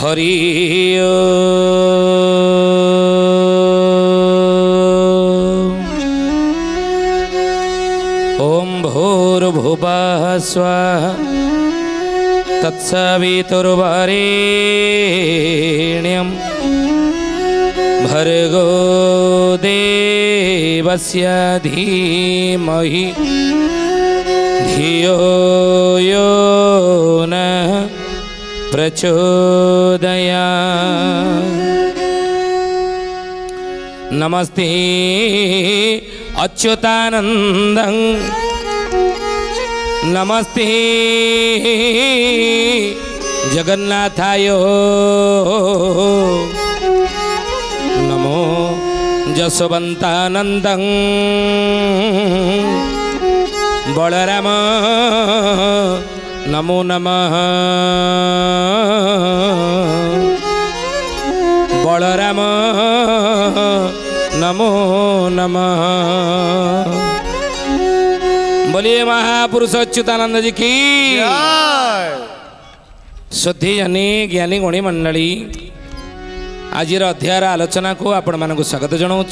हरि ओम भूर्भुवः स्वः तत्सवितुर्वरेण्यं भर्गो देवस्य धीमहि धियो यो नः प्रचोदयात्। नमस्ते अच्युतानन्दं नमस्ते जगन्नाथाय नमो जसवन्तानन्दं बलराम नमो नमः बलराम नमो नमः। बोलिए महापुरुष अच्युतानंद जी की श्रद्धेय ज्ञानी गुणी मंडली आज अध्यायर आलोचना को आपण मानक स्वागत जनाऊँ।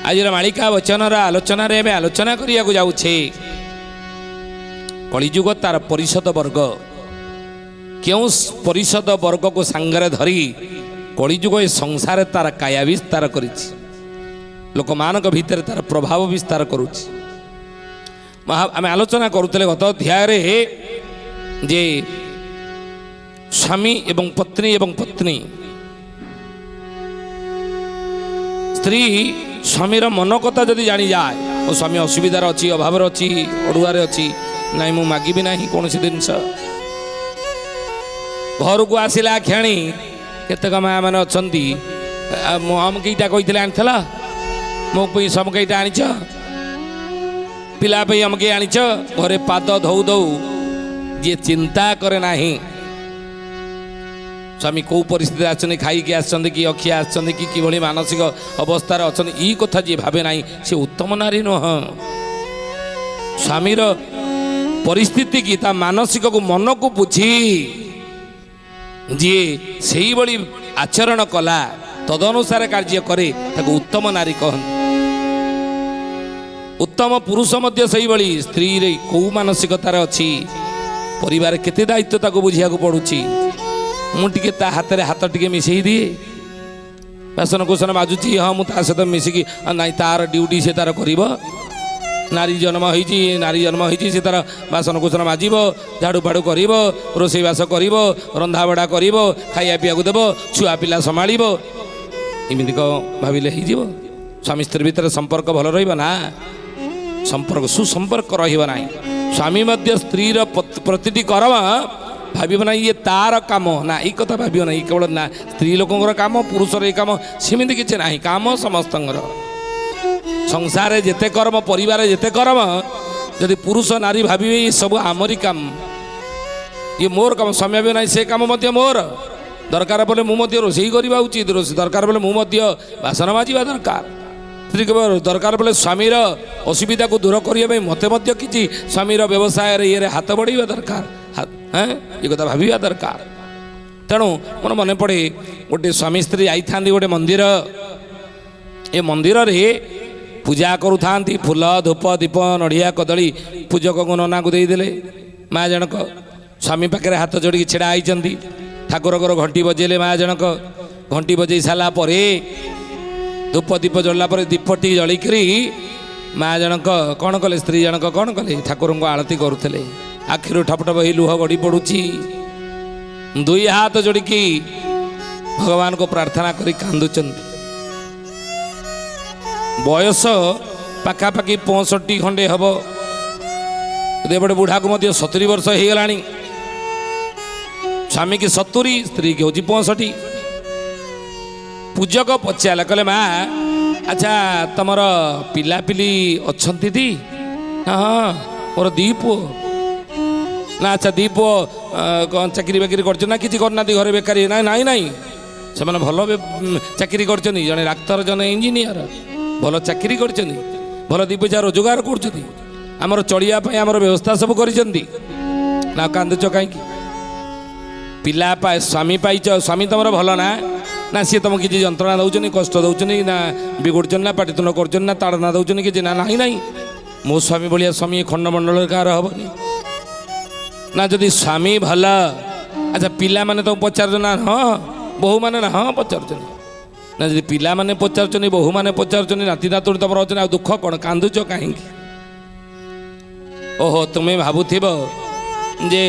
आज मालिका वचन आलोचन आलोचना करिया जाऊे कलिजुग तार परिषद वर्ग क्यों परिषद वर्ग को सांगरे धरी कलिजुग ए संसार तार काया विस्तार करी लोक मानक भितर तार प्रभाव विस्तार करुच्ची। आम आलोचना करुले गत अध्याय जे स्वामी एवं पत्नी स्त्री स्वामीर मन कथा जदि जानी जाए और स्वामी असुविधार अच्छी अभाव अच्छी अड़ुआर अच्छी नाई मु मागिबी ना कौन जिनस घर को आसला क्षणी केतक माँ मैंने अच्छा अमकईटा कही आनीला मो समकईटा आनीच पिला अमके आनीच घरे पाद धौ धौ जी चिंता करे ना स्वामी कौ परिस्थिति आसने खाई आसछन्ति कि अखिया आसछन्ति कि किभଳି मानसिक अवस्थार अच्छा ई कथा जी भावे ना से उत्तम नारी नुह। स्वामीर परिस्थिति की ता मानसिक को मन को बुझी जी से भली आचरण कला तदनुसार कार्य करे ताको उत्तम नारी कहन। उत्तम पुरुष मध्य से भली स्त्री रे कौ मानसिकतार अच्छी परिवार केते दायित्व ताको बुझिया को पड़ुची मुझे ता हाथ रे हाथ टिके मिसई दिए बासन कुसन बाजुची हाँ मुझे सहित मिसिकी ना तार ड्यूटी से तार कर नारी जन्म होती से तार बासन कुसन माजिब झाड़ू फाड़ू कर रोषेईवास कर रंधाबढ़ा कर खाया पीया देव छुआ पिला संभाल इमिति भाविले हो स्वामी स्त्री भितर संपर्क भल रहा संपर्क सुसंपर्क रहा स्वामी मध्य स्त्री प्रतिटी कर्म भाव ना ये तार काम ना ये कथा भाव ना केवल ना स्त्री लोकर काम पुरुषर ये काम सेमती किसी ना काम समस्त संसार जेते कर्म परिवार जेते कर्म जदि पुरुष नारी भावे ये सब आमरी काम ये मोर काम समय भी ना से काम मोर दरकार बोले मुझे रोषेई करवा उचित दरकार बोले मुझे बासन माजिबा दरकार स्त्री दरकार बोले स्वामीर असुविधा को दूर करने मत कि स्वामीर व्यवसाय ये हाथ बढ़ाइबा दरकार ये कथा भाविबा दरकार। तेणु मोर मन पड़े गोटे स्वामी स्त्री आई था गोटे मंदिर ए मंदिर रे पूजा करुता फूल धूप दीप नड़िया कदली पूजक को नना को देदेले माँ जनक स्वामी पाखे हाथ जोड़ी छेड़ा होती ठाकुर घंटी बजेले माँ जनक घंटी बजे सारापर धूप दीप जल्ला दीपटी जलिकी माँ जनक कौन कले स्त्री जनक कौन कले ठाकुर को आरती करुले आखिर ठपठप ही लुह गड़ी पड़ुची दुई हाथ जोड़िकी भगवान को प्रार्थना करी कांदुचंती बयस पाखापाखि 65 खंडे हम एपटे बुढ़ा को 70 वर्ष हो गला स्वामी की 70 स्त्री की हूँ 65 पूजक पचारा कहले माँ अच्छा तुम पिलापिली अच्छा दी हाँ मोर दी पुओ ना अच्छा दी पुओ चाकरी बाकरी कर कि करना घरे बेकारी ना नाई नाई से भल चाकरी कर जड़े डाक्तर जन इंजीनियर भल चाकरी कर भल दी पैसा रोजगार कर चलिया आमर व्यवस्था सब कर कांदुच कहीं पिला स्वामी पाइच स्वामी तुम भल ना ना सी तुम किसी जंत्रणा दौरान कष्ट दौरान ना बिगुड़न ना पाटितुंड कर ना ताड़ना दौरान कि ना ना ना मो स्वामी भाया स्वामी खंडमंडल कार हेनी ना जदि स्वामी भल अच्छा पिला माने तो पचार ना हाँ बहु मैंने ना हाँ पचार ना जी पिला माने पचार बहु मैंने पचार नाती नातुणी तुम अच्छा दुख कौन कांदुच कहीं ओहो तुम्हें भावुव जे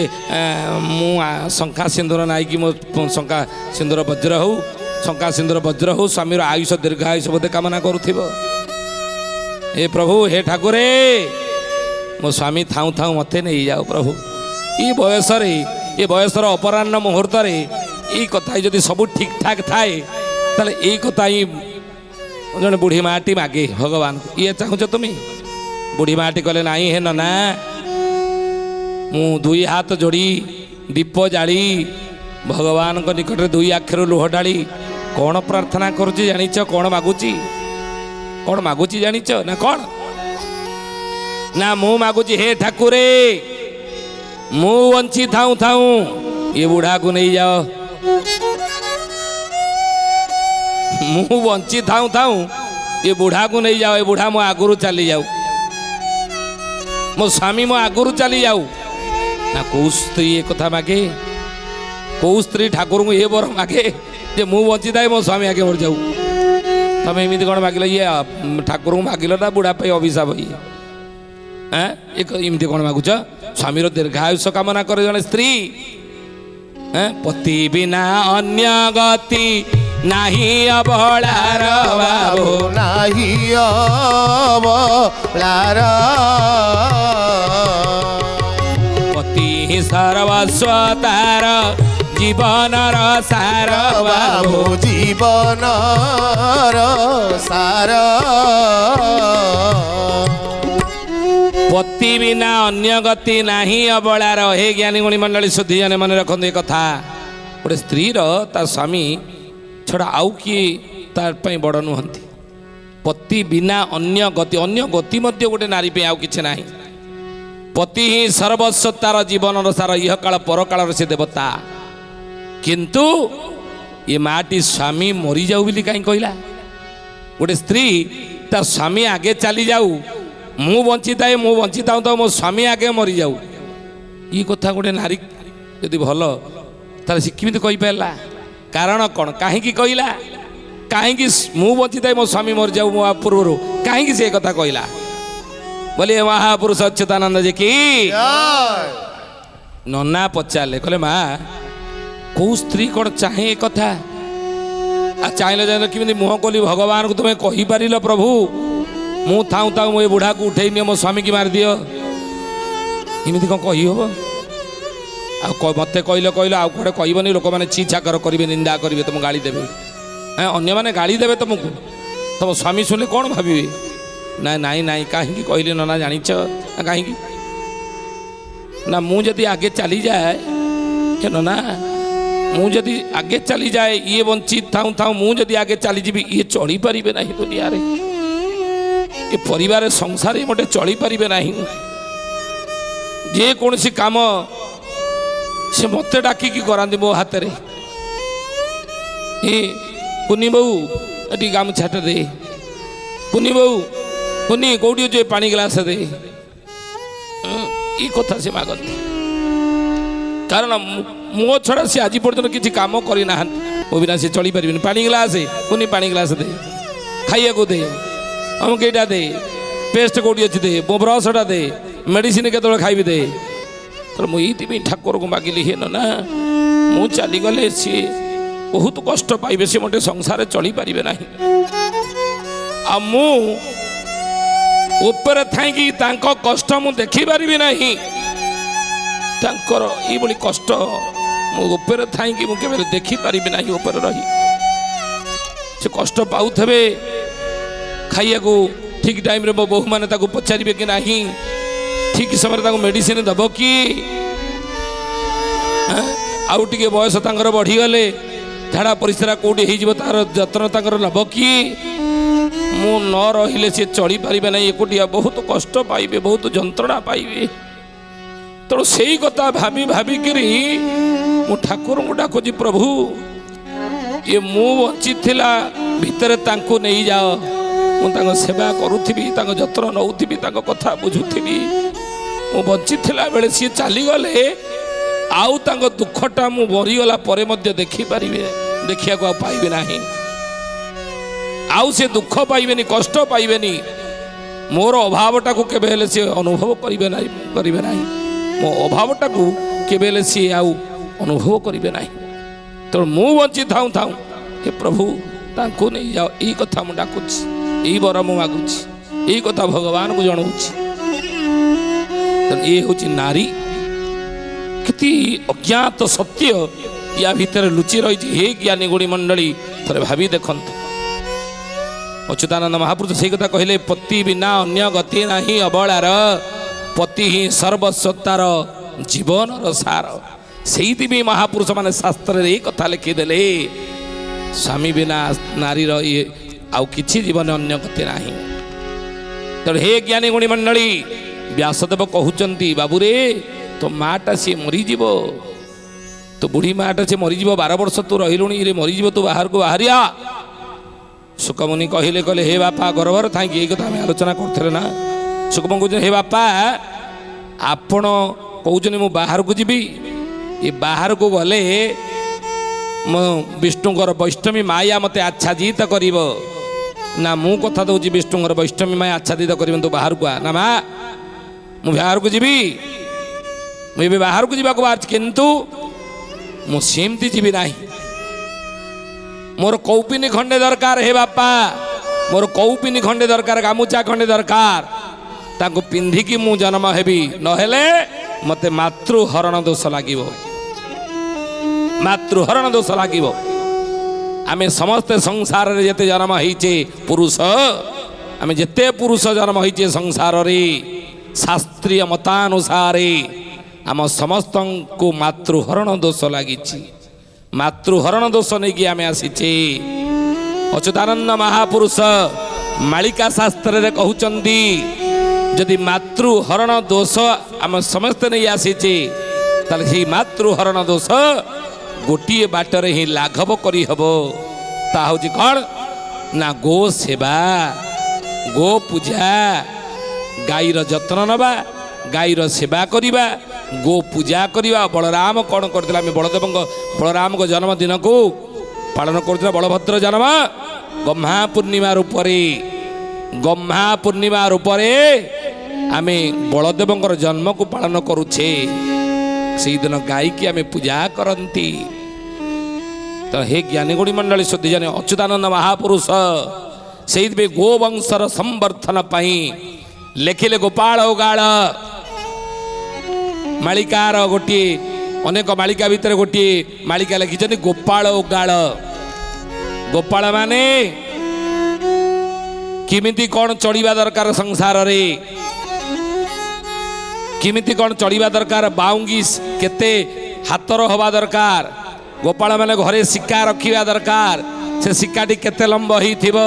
मु शंखा सिंदूर नाइकी मो शंखा सिंदूर वज्र हो शंखा सिंदूर वज्र हो स्वामीर आयुष दीर्घ आयुष बोधे कामना करुथिब हे प्रभु हे ठाकुरे मो स्वामी थाऊ थाऊ मते नहीं जाओ प्रभु ये बयसर अपराह्न मुहूर्त ये कथा जदि सब ठीक ठाक थाए ताले ये कथा ही जन बुढ़ी माटी मागे भगवान ये चाहूच तुम्हें बुढ़ी माटी कहले नाई हे ना मु दुई हाथ जोड़ी दीप जाली भगवान को निकट में दुई आखिर लुह ढाली कौन प्रार्थना करुच्ची जानिच कौन मागुची जानिच ना कौन ना मु मागुची हे ठाकुरे मु वंची थाऊ थाऊ ये बुढ़ा को नहीं जाओ मु वंची थाऊ थाऊ ये बुढ़ा को नहीं जाओ ये बुढ़ा मो आगुरु चली जाऊ मो स्वामी मो आगुरु चली जाऊ ना कौ स्त्री ये कथा मागे कौ स्त्री ठाकुर को ये बर मागे जे मु बची थाए मो स्वामी आगे बढ़ जाऊ तमें एमती कौन मागिल ये ठाकुर को मागिल ना बुढ़ा पे अभिशाप ये एमती कौन मागुच स्वामीर दीर्घायुष कामना करे जड़े स्त्री पति बिना अन्य गति नाही अबलार बाबू नाही अबलार पति सर्वस्व तार जीवन सार बाबू जीवन सार पति बिना अन्य गति नाही अबलार हे ज्ञानी गुणी मंडली शुद्धि जने मन रखते ये कथा गोटे स्त्री ता स्वामी छड़ा आउ किए तार बड़ नुहंती पति बिना अन्य गति मध्य गोटे नारी पे आउ किछि नाही पति ही सर्वस्व तार जीवन सार यह काल पर काल से देवता किंतु ये माटी स्वामी मरी जाऊ बोली कहीं कहला गोटे स्त्री ता स्वामी आगे चली जाऊ मु बंची था तो मो स्वामी आगे मरी जाऊ ये कथा गोटे नारी यदि भल तार से किमित कहि पारला कारण कौन कहीं कहला कहीं मु बंची था मो स्वामी मरी जाऊ मो पूर्व कहीं से कथा कहला बोले महापुरुष अच्युतानंद जी की नना पचारे कहले माँ कौ स्त्री कौन चाहे कथा चाहले जान कि मुह कली भगवान को तुम्हें कही पार प्रभु मु थाऊ थाऊ मो बुढ़ा को उठे नि मो स्वामी की मार दियो इमती कौन कही हम मत कहल आउ कड़े कहबनी लोक मैंने छी छाकर करेंगे निंदा करेंगे तुम गाड़ी देवे अन्य मैंने गाड़ी देवे तुमको तुम स्वामी शुणिले कौन भावे ना नाई नाई कहीं कहले ना जानिच कहीं ना मुझे आगे चली जाए ना मुझे आगे चली जाए ये वंचित थाऊ थाऊ मुझे आगे चली जी ये चढ़ी पारे ना दुनिया रे ये परिवार संसार मोटे चली पारे ना जे कौन सी काम से मत डाकिकी कराती मो हाथ रे पुनी बहु ये गामुछाट दे पुनी बहु पुनी कौटी जो पानी ग्लास दे ये कथा से मागती कारण मो छड़ा से आज पर्यटन किसी कम करना मो बिना से चली पारे पानी ग्लास पुनी पानी ग्लास दे खाइया को दे अमुक एटा दे पेस्ट कौटी अच्छी दे मो ब्रशटा दे मेडिसिन के खाइबी दे तो मुझे ठाकुर को मागिली हे ना मु चलीगले सी बहुत कष्ट पाइबे सी मोटे संसार चली पारे ना आ मु ऊपर थी कष्ट मु देखी पारि ना ये कष्ट मुझे थी मुझे देखी पारि ना ऊपर रही से कष्ट पाऊे खाइया को ठीक टाइम रे बहु मैंने पचारे कि ना ठीक समय मेडिसिन दब कि आउ टे बयस बढ़ीगले झाड़ा परिश्रा कौटी हो तार जत्न नब कि मु न रहिले से चली पारे ना एकुटिया बहुत कष्ट पाइबे बहुत जंत्रणा पाइबे तेणु से कथा भाभी भाविकी मु ठाकुर को डाकुची प्रभु ये मु बंची थिला भितर तांको नहीं जाओ मु तांको सेवा करूथिबी तांको जत्र नउथिबी तांको कथा बुझुथिबी मु बंची थिला बेले सी चली गले आउ तांको दुखटा मु मरीगला परे मध्य देखि पारिबे देखिया को पाइबे नाही आउ से दुख पाइबेनी कष्ट पाइबेनी मोर अभावटा को केबे हेले से अनुभव करिबे नाही मो अभावटा को केबे हेले से आउ अनुभव करिबे नाही तो मु बंची थाऊ थाऊ हे प्रभु तांको नहीं जाओ ई कथा मु डाकुची ई बर मु मागुची ई कथा भगवान को जणाउची तो ये होची नारी किति अज्ञात सत्य या भीतर लुचि रही हे ज्ञानी गुणी मंडली थरे भावी देखंत अच्युतानंद महापुरुष से कथा कहले पति बिना अन्य गति नाही अबलार पति ही सर्वस्वतार जीवन सार सेइति भी महापुरुष माने शास्त्र रे कथा लिखिदेले स्वामी बिना नारीर ये आउ किछि जीवन अन्य गति नाही तो हे ज्ञानी गुणी मंडली व्यासदेव कहउचंती बाबू रे तो माटा सी मरीजीव तो बुढ़ी माटा से मरीजीव 12 वर्ष तू रहिलुणी रे मरीजीव तू बाहर को बाहरिया सुखमुनि कहले कहले हे बापा गर्भर थाई ये कथा हम आलोचना करथिले ना सुखमुनि कहले हे बापा आपण कहउचनी मु बाहर को जीवी ये बाहर को गले मो विष्णुकर वैष्णवी माया मते आच्छादित करिव ना मु कथा दउची विष्णुकर वैष्णवी माया आच्छादित करिव तू बाहर को आ ना मा मु बाहर को जीवी मुझे बाहर को जीवा को बाहर किंतु मु सेमती जीवी नाही मोर कौपिनी खंडे दरकार हे बापा मोर कौपिनी खंडे दरकार गामुचा खंडे दरकार ताको पिंधिकी मु जन्म हेबी नहेले मते मातृहरण दोष लागिवो मातृहरण दोष लागिवो आमे समस्त संसार रे जते जन्म होइचे पुरुष आमे जते पुरुष जन्म होइचे संसार रे शास्त्रीय मतानुसारे आम समस्त को मातृहरण दोष लगी मातृहरण दोष नहीं कि आम आसीचे अच्युतानंद महापुरुष मालिका शास्त्र रे कहउचंदी यदि मातृहरण दोष आम समस्त नहीं आसीचे ताले ही मातृहरण दोष गोटे बाटरे ही लाघव करी हबो ता होची कोन ना गो सेवा गो पूजा गाईर जत्न नबा गाईर सेवा करिबा गो पूजा करिबा बलराम कौन करथिला आमे बलराम को जन्मदिन को पालन करथिला बलभद्र जन्म गम्हा पूर्णिमा रूपरे आमे बलदेवंकर जन्म को पालन करूछे से दिन गाई की आमे पूजा करंती तो हे ज्ञानी गुणी मंडली शुद्धि जाने अच्युतानंद महापुरुष से गोवंशर संवर्धन पाई लेखिले गोपाल गाड़ मालिकार गोटे अनेक मालिका भितर गोटे मालिका लिखिं गोपाल गाड़ गोपाल माने किमिति कौन चढ़ा दरकार संसार रे किमिति कौन चढ़ा दरकार बाउंगी केते हाथर हवा दरकार गोपाल माने घरे सिक्का रखा दरकार से सिक्काटी केते लंब होइथिबो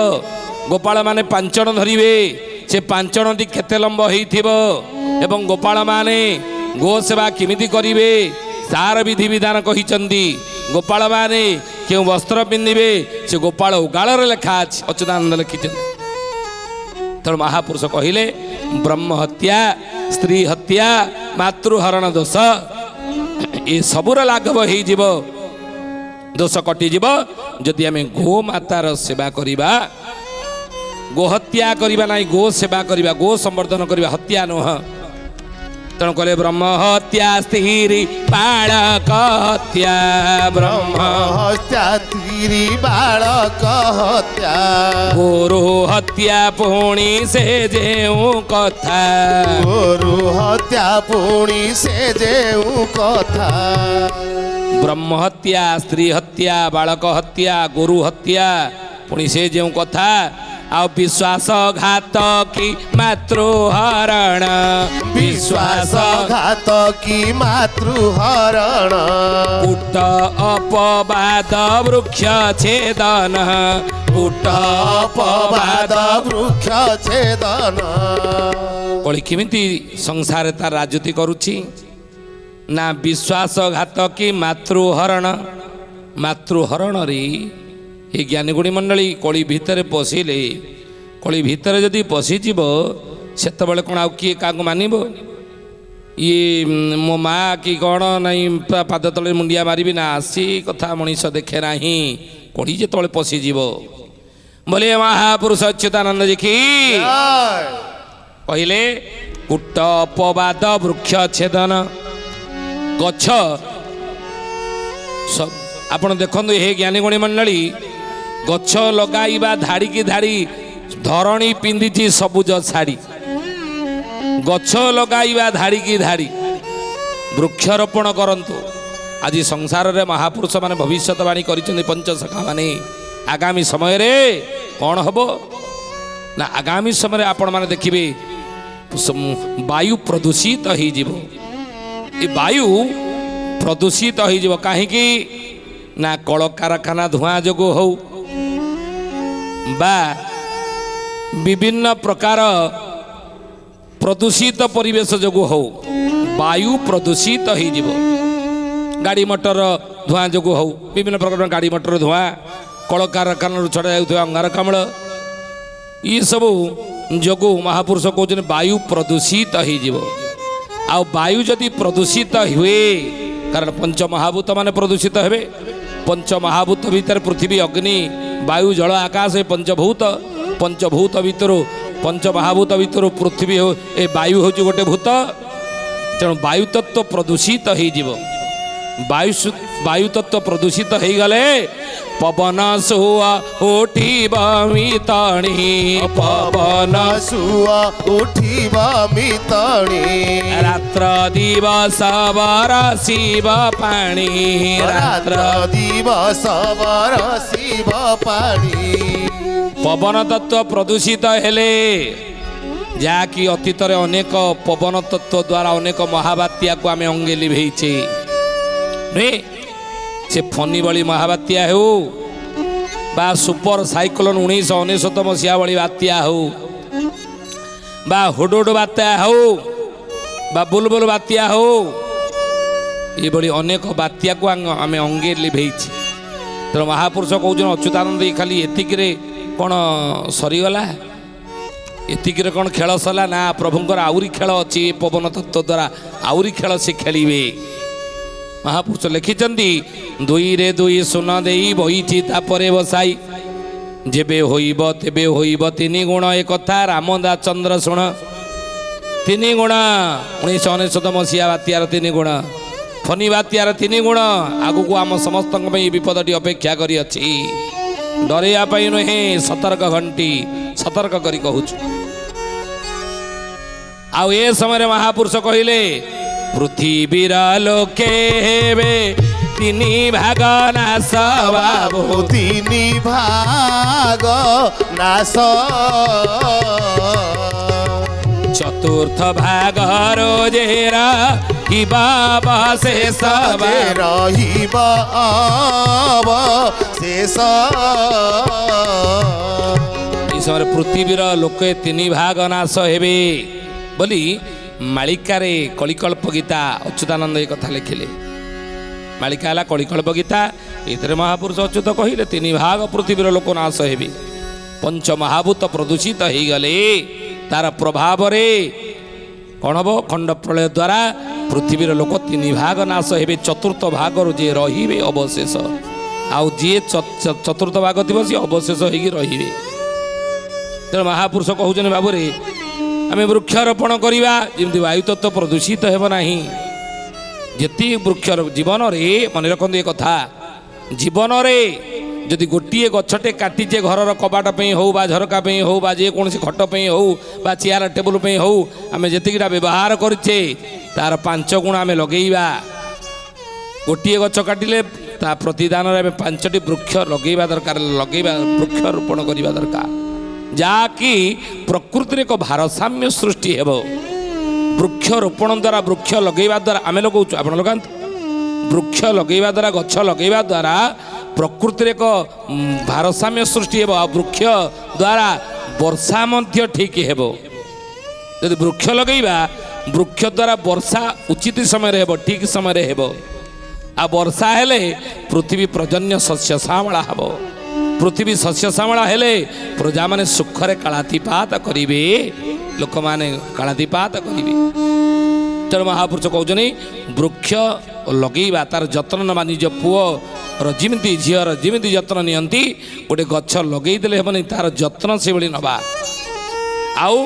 गोपाल माने पांचण धरिबे से पांचणटी केते लंब होइथिबो एवं गोपाल माने गो सेवा किमिति करिवे तार विधि विधान कहिचंदी गोपाल माने क्यों वस्त्र पिंधिबे से गोपाल उगाल लेखा अछि अच्युतानंद लिखिछन तो महापुरुष कहिले ब्रह्म हत्या स्त्री हत्या मातृहरण दोष ये सबुर लाघव हो दोष कटिଯିव जदि आम गो मातार सेवा करिबा गो हत्या करिबा नाही गो सेवा करिबा गो संवर्धन करिबा हत्या नुह तेणु कहले ब्रह्म हत्या स्त्री बालक हत्या ब्रह्म हत्या स्त्री बालक हत्या गुरु हत्या पुणी से जेऊ कथा गुरु हत्या पुणी से जेऊ कथा ब्रह्म हत्या स्त्री हत्या बालक हत्या गुरु हत्या पुणी से जेऊ कथा आ विश्वास घात की मातृहरण विश्वास घात की मातृहरण उट अपवाद वृक्ष छेदन उट अपवाद वृक्ष छेदन कली केमिति संसार तार राजती करुछि ନା ବିଶ୍ୱାସଘାତ କି ମାତୃହରଣ। ମାତୃହରଣରେ ଏ ଜ୍ଞାନୀଗୁଣୀ ମଣ୍ଡଳୀ କଳି ଭିତରେ ପଶିଲେ, କଳି ଭିତରେ ଯଦି ପଶିଯିବ ସେତେବେଳେ କ'ଣ ଆଉ କିଏ କାହାକୁ ମାନିବ? ଇଏ ମୋ ମା କି କ'ଣ ନାଇଁ ପାଦ ତଳେ ମୁଣ୍ଡିଆ ମାରିବି ନା, ସେ କଥା ମଣିଷ ଦେଖେ ନାହିଁ। କଳି ଯେତେବେଳେ ପଶିଯିବ ବୋଲେ ମହାପୁରୁଷ ଅଚ୍ୟୁତାନନ୍ଦ ଜି କି କହିଲେ କୁଟ ଅପବାଦ ବୃକ୍ଷ ଛେଦନ। ଗଛ ଆପଣ ଦେଖନ୍ତୁ, ହେ ଜ୍ଞାନୀଗୁଣୀ ମଣ୍ଡଳୀ, ଗଛ ଲଗାଇବା ଧାଡ଼ିକି ଧାଡ଼ି ଧରଣୀ ପିନ୍ଧିଛି ସବୁଜ ଶାଢ଼ୀ। ଗଛ ଲଗାଇବା ଧାଡ଼ିକି ଧାଡ଼ି, ବୃକ୍ଷରୋପଣ କରନ୍ତୁ। ଆଜି ସଂସାରରେ ମହାପୁରୁଷ ମାନେ ଭବିଷ୍ୟତବାଣୀ କରିଛନ୍ତି, ପଞ୍ଚସଖା ମାନେ। ଆଗାମୀ ସମୟରେ କ'ଣ ହେବ ନା, ଆଗାମୀ ସମୟରେ ଆପଣମାନେ ଦେଖିବେ ବାୟୁ ପ୍ରଦୂଷିତ ହେଇଯିବ। ଏ ବାୟୁ ପ୍ରଦୂଷିତ ହେଇଯିବ କାହିଁକି ନା କଳକାରଖାନା ଧୂଆଁ ଯୋଗୁଁ ହଉ ବା ବିଭିନ୍ନ ପ୍ରକାର ପ୍ରଦୂଷିତ ପରିବେଶ ଯୋଗୁଁ ହଉ ବାୟୁ ପ୍ରଦୂଷିତ ହେଇଯିବ। ଗାଡ଼ି ମଟର ଧୂଆଁ ଯୋଗୁଁ ହଉ, ବିଭିନ୍ନ ପ୍ରକାର ଗାଡ଼ି ମଟର ଧୂଆଁ, କଳକାରଖାନାରୁ ଛଡ଼ା ଯାଉଥିବା ଅଙ୍ଗାରକାମ୍ଳ, ଏସବୁ ଯୋଗୁଁ ମହାପୁରୁଷ କହୁଛନ୍ତି ବାୟୁ ପ୍ରଦୂଷିତ ହେଇଯିବ। ଆଉ ବାୟୁ ଯଦି ପ୍ରଦୂଷିତ ହୁଏ, କାରଣ ପଞ୍ଚମହାଭୂତ ମାନେ ପ୍ରଦୂଷିତ ହେବେ। ପଞ୍ଚମହାଭୂତ ଭିତରେ ପୃଥିବୀ, ଅଗ୍ନି, ବାୟୁ, ଜଳ, ଆକାଶ, ଏ ପଞ୍ଚଭୂତ। ପଞ୍ଚଭୂତ ଭିତରୁ, ପଞ୍ଚମହାଭୂତ ଭିତରୁ ପୃଥିବୀ ଏ ବାୟୁ ହେଉଛି ଗୋଟେ ଭୂତ। ତେଣୁ ବାୟୁ ତତ୍ତ୍ୱ ପ୍ରଦୂଷିତ ହେଇଯିବ। ବାୟୁ ତତ୍ତ୍ୱ ପ୍ରଦୂଷିତ ହେଇଗଲେ ପବନ ସୁଅ ଉଠିବ ମିତଣି, ପବନ ସୁଅ ଉଠିବ ମିତଣି, ରାତ୍ର ଦିବସ ବରସିବ ପାଣି, ରାତ୍ର ଦିବସ ବରସିବ ପାଣି। ପବନ ତତ୍ତ୍ୱ ପ୍ରଦୂଷିତ ହେଲେ, ଯାହାକି ଅତୀତରେ ଅନେକ ପବନ ତତ୍ତ୍ୱ ଦ୍ୱାରା ଅନେକ ମହାବାତ୍ୟାକୁ ଆମେ ଅଙ୍ଗେ ଲିଭେଇଛେ। ସେ ଫନି ଭଳି ମହାବାତ୍ୟା ହେଉ ବା ସୁପର ସାଇକ୍ଲୋନ 1999 ମସିହା ଭଳି ବାତ୍ୟା ହେଉ ବା ହୁଡୁଡୁ ବାତ୍ୟା ହେଉ ବା ବୁଲବୁଲ ବାତ୍ୟା ହେଉ, ଏଭଳି ଅନେକ ବାତ୍ୟାକୁ ଆମେ ଅଙ୍ଗେ ଲିଭେଇଛେ। ତେଣୁ ମହାପୁରୁଷ କହୁଛନ୍ତି ଅଚ୍ୟୁତାନନ୍ଦ ଖାଲି ଏତିକିରେ କ'ଣ ସରିଗଲା? ଏତିକିରେ କ'ଣ ଖେଳ ସରିଲା? ନା, ପ୍ରଭୁଙ୍କର ଆହୁରି ଖେଳ ଅଛି। ପବନ ତତ୍ତ୍ୱ ଦ୍ୱାରା ଆହୁରି ଖେଳ ସେ ଖେଳିବେ। ମହାପୁରୁଷ ଲେଖିଛନ୍ତି, ଦୁଇରେ ଦୁଇ ସୁନ ଦେଇ ବହିଛି ତାପରେ ବସାଇ, ଯେବେ ହୋଇବ ତେବେ ହୋଇବ ତିନି ଗୁଣ। ଏ କଥା ରାମଦାସ ଚନ୍ଦ୍ର ଶୁଣ। ତିନି ଗୁଣ, 1999 ମସିହା ବାତ୍ୟାର ତିନି ଗୁଣ, ଫନି ବାତ୍ୟାର ତିନି ଗୁଣ। ଆଗକୁ ଆମ ସମସ୍ତଙ୍କ ପାଇଁ ବିପଦଟି ଅପେକ୍ଷା କରିଅଛି। ଡରେଇବା ପାଇଁ ନୁହେଁ, ସତର୍କ ଘଣ୍ଟି ସତର୍କ କରି କହୁଛୁ। ଆଉ ଏ ସମୟରେ ମହାପୁରୁଷ କହିଲେ, ପୃଥିବୀର ଲୋକେ ହେବେ ତିନି ଭାଗ ନାଶ ବାବୁ, ତିନି ଭାଗ ନାଶ, ଚତୁର୍ଥ ଭାଗ ରୋଜେର ରହିବ ଶେଷ ରହିବ ଶେଷ। এই সময় পৃথিবীর লোকে তিନି ভাগ নাশ হেবে বলি মালিকারে কলিকল্প গীতা অচ্যুতানন্দ এই কথা লিখিলে। মালিকা হল কলিকল্প গীতা। এতে মহাপুরুষ অচ্যুত কহিলে তিନି ভাগ পৃথিবীর লোক নাশ হেবে। পঞ্চমহাভূত প্রদূষিত হয়ে গলে তার প্রভাবরে কণ হব? খণ্ড প্রলয় দ্বারা পৃথিবীর লোক তিନି ভাগ নাশ হেবে। চতুর্থ ভাগর যে রহিবে অবশেষ, আউ যে চতুর্থ ভাগ থিব সে অবশেষ হয়ে রহিবে। তেমন মহাপুরুষ কହୁଛନ୍ତି বাবুরে আমি বৃক্ষরোপণ করা যেমনি বায়ু তত্ত্ব প্রদূষিত ହେବ ନାହିଁ। যেতি বৃক্ষ জীবনরে মনে রাখନ୍ତୁ এ কথা, জীবনরে যদি গোটিয়ে গছটে কাটিছে ঘরর কবাট পাই হও বা ঝরকা পাই হও বা যে কোনসি খট পাই হও বা চেয়ার টেবুল পাই হও আমি যেতিকিটা ব্যবহার করছে তার 5 গুণ আমি লগাইবা। গোটিয়ে গছ কাটিলে তা প্রতিদাନରେ আমি 5টি বৃক্ষ লগাইবা দরকার, লগাইবা বৃক্ষরোপণ করা দরকার, যাকি প্রকৃতির এক ভারসাম্য সৃষ্টি হব। বৃক্ষরোপণ দ্বারা বৃক্ষ লগাইবা দ্বারা আমি লগাউଛୁ, আপনার লগাନ୍ତୁ। বৃক্ষ লগাইবা দ্বারা গছ লগাইবা দ্বারা প্রকৃতির এক ভারসাম্য সৃষ্টি হব। বৃক্ষ দ্বারা বর্ষা মধ্য ঠিক হব। যদি বৃক্ষ লগাইবা ବୃକ୍ଷ ଦ୍ୱାରା ବର୍ଷା ଉଚିତ ସମୟରେ ହେବ, ଠିକ ସମୟରେ ହେବ। ଆଉ ବର୍ଷା ହେଲେ ପୃଥିବୀ ପ୍ରଜନ୍ୟ ଶସ୍ୟ ଶ୍ୟାମଳା ହେବ। ପୃଥିବୀ ଶସ୍ୟ ଶ୍ୟାମଳା ହେଲେ ପ୍ରଜାମାନେ ସୁଖରେ କାଳାତିପାତ କରିବେ, ଲୋକମାନେ କାଳାତିପାତ କରିବେ। ତେଣୁ ମହାପୁରୁଷ କହୁଛନ୍ତି ବୃକ୍ଷ ଲଗେଇବା, ତାର ଯତ୍ନ ନେବା, ନିଜ ପୁଅର ଯେମିତି ଝିଅର ଯେମିତି ଯତ୍ନ ନିଅନ୍ତି, ଗୋଟେ ଗଛ ଲଗେଇ ଦେଲେ ହେବନି, ତାର ଯତ୍ନ ସେଭଳି ନେବା। ଆଉ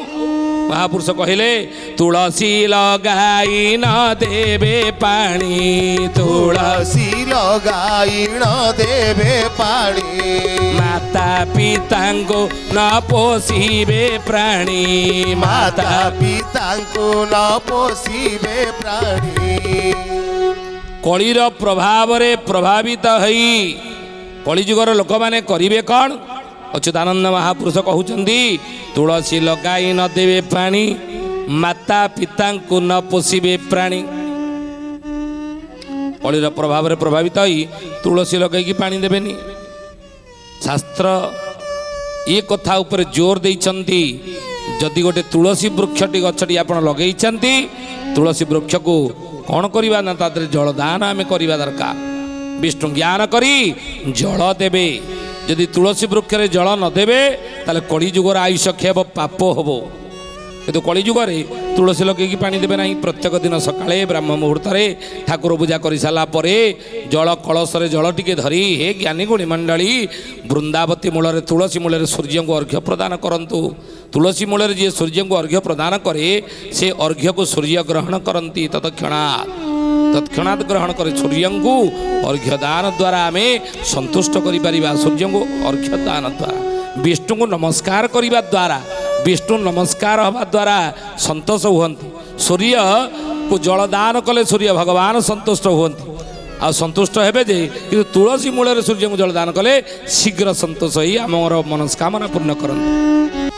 ମହାପୁରୁଷ କହିଲେ ତୁଳସୀ ଲଗାଇ ନ ଦେବେ ପାଣି, ତୁଳସୀ ଲଗାଇ ନ ଦେବେ ପାଣି, ମାତା ପିତାଙ୍କୁ ନ ପୋଷିବେ ପ୍ରାଣୀ, ମାତା ପିତାଙ୍କୁ ନ ପୋଷିବେ ପ୍ରାଣୀ। କଳିର ପ୍ରଭାବରେ ପ୍ରଭାବିତ ହୋଇ କଳିଯୁଗର ଲୋକମାନେ କରିବେ କ'ଣ? ଅଚ୍ୟୁତାନନ୍ଦ ମହାପୁରୁଷ କହୁଛନ୍ତି ତୁଳସୀ ଲଗାଇ ନ ଦେବେ ପାଣି, ମାତା ପିତାଙ୍କୁ ନ ପୋଷିବେ ପ୍ରାଣୀ। କଳିର ପ୍ରଭାବରେ ପ୍ରଭାବିତ ହୋଇ ତୁଳସୀ ଲଗାଇକି ପାଣି ଦେବେନି। ଶାସ୍ତ୍ର ଏ କଥା ଉପରେ ଜୋର ଦେଇଛନ୍ତି, ଯଦି ଗୋଟେ ତୁଳସୀ ବୃକ୍ଷଟି ଗଛଟି ଆପଣ ଲଗେଇଛନ୍ତି, ତୁଳସୀ ବୃକ୍ଷକୁ କ'ଣ କରିବା ନା ତା ଦେହରେ ଜଳଦାନ ଆମେ କରିବା ଦରକାର। ବିଷ୍ଣୁ ଜ୍ଞାନ କରି ଜଳ ଦେବେ। ଯଦି ତୁଳସୀ ବୃକ୍ଷରେ ଜଳ ନ ଦେବେ ତାହେଲେ କଳିଯୁଗର ଆୟୁଷ କ୍ଷେପ, ପାପ ହେବ। କିନ୍ତୁ କଳିଯୁଗରେ ତୁଳସୀ ଲଗେଇକି ପାଣି ଦେବେ ନାହିଁ। ପ୍ରତ୍ୟେକ ଦିନ ସକାଳେ ବ୍ରାହ୍ମ ମୁହୂର୍ତ୍ତରେ ଠାକୁର ପୂଜା କରିସାରିଲା ପରେ ଜଳ କଳସରେ ଜଳ ଟିକେ ଧରି, ହେ ଜ୍ଞାନୀ ଗୁଣୀ ମଣ୍ଡଳୀ, ବୃନ୍ଦାବତୀ ମୂଳରେ ତୁଳସୀ ମୂଳରେ ସୂର୍ଯ୍ୟଙ୍କୁ ଅର୍ଘ୍ୟ ପ୍ରଦାନ କରନ୍ତୁ। ତୁଳସୀ ମୂଳରେ ଯିଏ ସୂର୍ଯ୍ୟଙ୍କୁ ଅର୍ଘ୍ୟ ପ୍ରଦାନ କରେ, ସେ ଅର୍ଘ୍ୟକୁ ସୂର୍ଯ୍ୟ ଗ୍ରହଣ କରନ୍ତି। ତତ୍କ୍ଷଣାତ୍ ଗ୍ରହଣ କରି ସୂର୍ଯ୍ୟଙ୍କୁ ଅର୍ଘ୍ୟ ଦାନ ଦ୍ୱାରା ଆମେ ସନ୍ତୁଷ୍ଟ କରିପାରିବା। ସୂର୍ଯ୍ୟଙ୍କୁ ଅର୍ଘ୍ୟ ଦାନ ଦ୍ୱାରା, ବିଷ୍ଣୁଙ୍କୁ ନମସ୍କାର କରିବା ଦ୍ୱାରା, ବିଷ୍ଣୁ ନମସ୍କାର ହେବା ଦ୍ୱାରା ସନ୍ତୋଷ ହୁଅନ୍ତି। ସୂର୍ଯ୍ୟକୁ ଜଳଦାନ କଲେ ସୂର୍ଯ୍ୟ ଭଗବାନ ସନ୍ତୁଷ୍ଟ ହୁଅନ୍ତି। ଆଉ ସନ୍ତୁଷ୍ଟ ହେବେ ଯେ, କିନ୍ତୁ ତୁଳସୀ ମୂଳରେ ସୂର୍ଯ୍ୟଙ୍କୁ ଜଳଦାନ କଲେ ଶୀଘ୍ର ସନ୍ତୋଷ ହୋଇ ଆମର ମନସ୍କାମନା ପୂର୍ଣ୍ଣ କରନ୍ତି।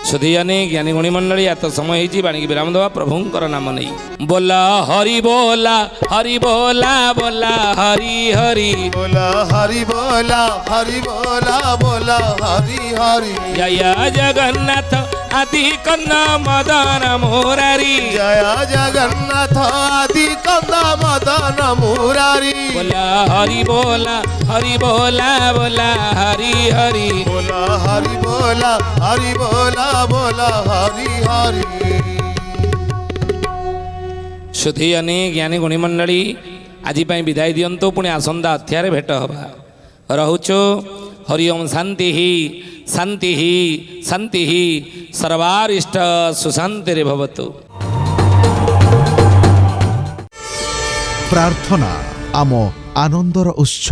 ସୁଧୀୟନେ ଜ୍ଞାନୀ ଗୁଣୀ ମଣ୍ଡଳୀ, ଏତ ସମୟ ହେଇଛି, ବାଣିକି ବିରାମ ଦେବା ପ୍ରଭୁଙ୍କର ନାମ ନେଇ। ବୋଲା ହରି ବୋଲା, ହରି ବୋଲା, ବୋଲା ହରି ହରି, ବୋଲା ହରି ବୋଲା, ହରି ବୋଲା, ବୋଲା ହରି ହରି। ଜୟ ଜଗନ୍ନାଥ ଆଦି କନ୍ଦ ମଦନ ମୁରାରୀ, ଜୟ ଜଗନ୍ନାଥ ଆଦି କନ୍ଦ ମଦନ ମୁରାରୀ। ବୋଲା ହରି ବୋଲା, ହରି ବୋଲା, ବୋଲା ହରି ହରି, ବୋଲା ହରି ବୋଲା, ହରି ବୋଲା, ବୋଲା ହରି ହରି। ସୁଧୀୟନେ ଜ୍ଞାନୀ ଗୁଣୀ ମଣ୍ଡଳୀ, ଆଜି ପାଇଁ ବିଦାୟ ଦିଅନ୍ତୁ। ପୁଣି ଆସନ୍ତା ଅଧ୍ୟାୟରେ ଭେଟ ହେବା। ରହୁଛୁ। ହରି ଓମ୍। ଶାନ୍ତି ଶାନ୍ତି ଶାନ୍ତି ସର୍ବାରିଷ୍ଟ ସୁଶାନ୍ତିରେ ଭବତୁ। ପ୍ରାର୍ଥନା ଆମ ଆନନ୍ଦର ଉତ୍ସ।